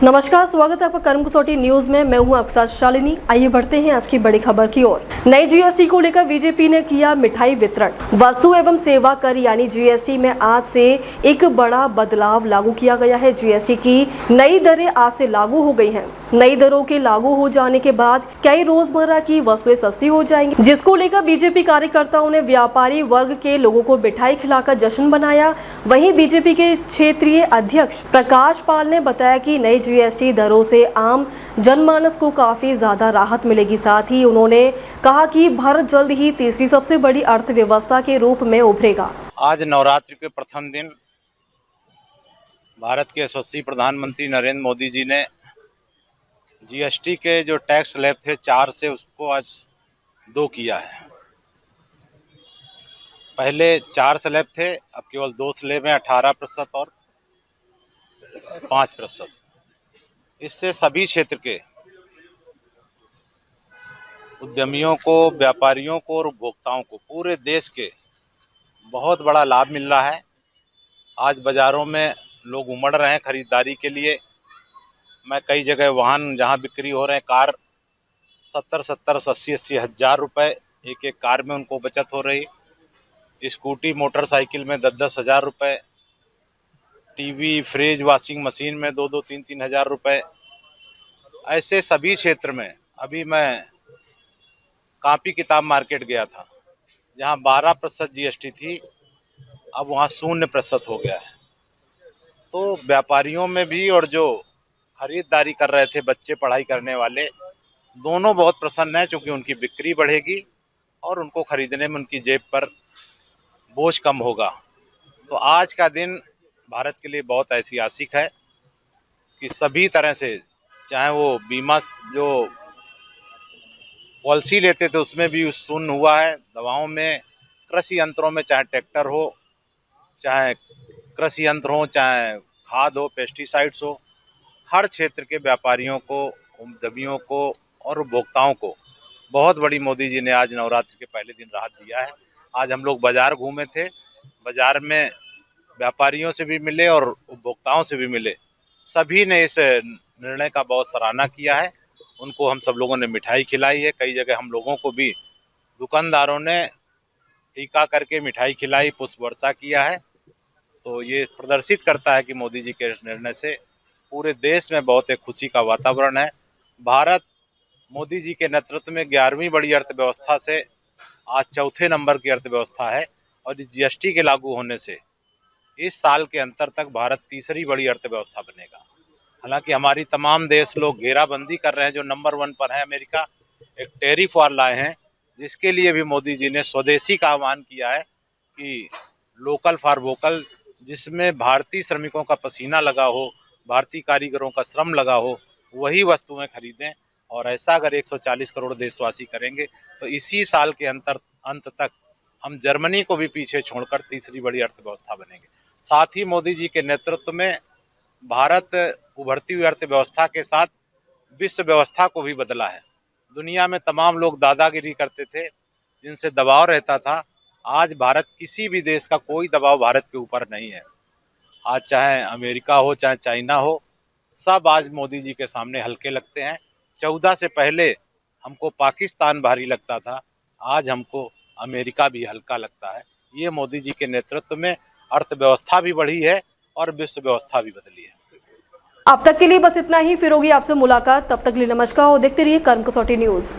नमस्कार, स्वागत है आपका कर्म कसौटी न्यूज में। मैं हूं आपके साथ शालिनी। आइए बढ़ते हैं आज की बड़ी खबर की ओर। नई जीएसटी को लेकर बीजेपी ने किया मिठाई वितरण। वस्तु एवं सेवा कर यानी जीएसटी में आज से एक बड़ा बदलाव लागू किया गया है। जीएसटी की नई दरें आज से लागू हो गई हैं। नई दरों के लागू हो जाने के बाद कई रोजमर्रा की वस्तुएं सस्ती हो जाएंगी, जिसको लेकर बीजेपी कार्यकर्ताओं ने व्यापारी वर्ग के लोगों को मिठाई खिलाकर जश्न मनाया। वहीं बीजेपी के क्षेत्रीय अध्यक्ष प्रकाश पाल ने बताया कि नई जीएसटी दरों से आम जनमानस को काफी ज्यादा राहत मिलेगी। साथ ही उन्होंने कहा कि भारत जल्द ही तीसरी सबसे बड़ी अर्थव्यवस्था के रूप में उभरेगा। आज नवरात्रि के प्रथम दिन भारत के यशस्वी प्रधानमंत्री नरेंद्र मोदी जी ने जीएसटी के जो टैक्स स्लैब थे 4 से उसको आज 2 किया है। पहले 4 स्लैब थे, अब केवल 2 स्लैब हैं, 18% और 5%। इससे सभी क्षेत्र के उद्यमियों को, व्यापारियों को और उपभोक्ताओं को पूरे देश के बहुत बड़ा लाभ मिल रहा है। आज बाज़ारों में लोग उमड़ रहे हैं खरीदारी के लिए। मैं कई जगह वाहन जहां बिक्री हो रहे हैं, कार 70-70, 80-80 हज़ार रुपये एक कार में उनको बचत हो रही। स्कूटी, मोटरसाइकिल में 10-10 हज़ार रुपये, टीवी, फ्रिज, वॉशिंग मशीन में 2-2, 3-3 हज़ार रुपये। ऐसे सभी क्षेत्र में अभी मैं कॉपी किताब मार्केट गया था, जहां 12% जीएसटी थी, अब वहां 0% हो गया है। तो व्यापारियों में भी और जो खरीदारी कर रहे थे, बच्चे पढ़ाई करने वाले, दोनों बहुत प्रसन्न हैं, क्योंकि उनकी बिक्री बढ़ेगी और उनको खरीदने में उनकी जेब पर बोझ कम होगा। तो आज का दिन भारत के लिए बहुत ऐतिहासिक है कि सभी तरह से, चाहे वो बीमा जो पॉलिसी लेते थे उसमें भी शून्य हुआ है, दवाओं में, कृषि यंत्रों में, चाहे ट्रैक्टर हो, चाहे कृषि यंत्र हो, चाहे खाद हो, पेस्टिसाइड्स हो, हर क्षेत्र के व्यापारियों को, उद्यमियों को और उपभोक्ताओं को बहुत बड़ी मोदी जी ने आज नवरात्रि के पहले दिन राहत दिया है। आज हम लोग बाजार घूमे थे, बाजार में व्यापारियों से भी मिले और उपभोक्ताओं से भी मिले। सभी ने इस निर्णय का बहुत सराहना किया है। उनको हम सब लोगों ने मिठाई खिलाई है। कई जगह हम लोगों को भी दुकानदारों ने टीका करके मिठाई खिलाई, पुष्प वर्षा किया है। तो ये प्रदर्शित करता है कि मोदी जी के निर्णय से पूरे देश में बहुत एक खुशी का वातावरण है। भारत मोदी जी के नेतृत्व में 11वीं बड़ी अर्थव्यवस्था से आज 4थे नंबर की अर्थव्यवस्था है, और इस जीएसटी के लागू होने से इस साल के अंतर तक भारत तीसरी बड़ी अर्थव्यवस्था बनेगा। हालांकि हमारी तमाम देश लोग घेराबंदी कर रहे हैं, जो नंबर 1 पर है अमेरिका, एक टैरिफ वार लाए हैं, जिसके लिए भी मोदी जी ने स्वदेशी का आह्वान किया है कि लोकल फॉर वोकल, जिसमें भारतीय श्रमिकों का पसीना लगा हो, भारतीय कारीगरों का श्रम लगा हो, वही वस्तुएं खरीदें। और ऐसा अगर 140 करोड़ देशवासी करेंगे तो इसी साल के अंत तक हम जर्मनी को भी पीछे छोड़कर तीसरी बड़ी अर्थव्यवस्था बनेंगे। साथ ही मोदी जी के नेतृत्व में भारत उभरती हुई अर्थव्यवस्था के साथ विश्व व्यवस्था को भी बदला है। दुनिया में तमाम लोग दादागिरी करते थे, जिनसे दबाव रहता था। आज भारत, किसी भी देश का कोई दबाव भारत के ऊपर नहीं है। आज चाहे अमेरिका हो, चाहे चाइना हो, सब आज मोदी जी के सामने हल्के लगते हैं। 14 से पहले हमको पाकिस्तान भारी लगता था, आज हमको अमेरिका भी हल्का लगता है। ये मोदी जी के नेतृत्व में अर्थव्यवस्था भी बढ़ी है और विश्व व्यवस्था भी बदली है। अब तक के लिए बस इतना ही। फिर होगी आपसे मुलाकात, तब तक के लिए नमस्कार और देखते रहिए कर्म कसौटी न्यूज।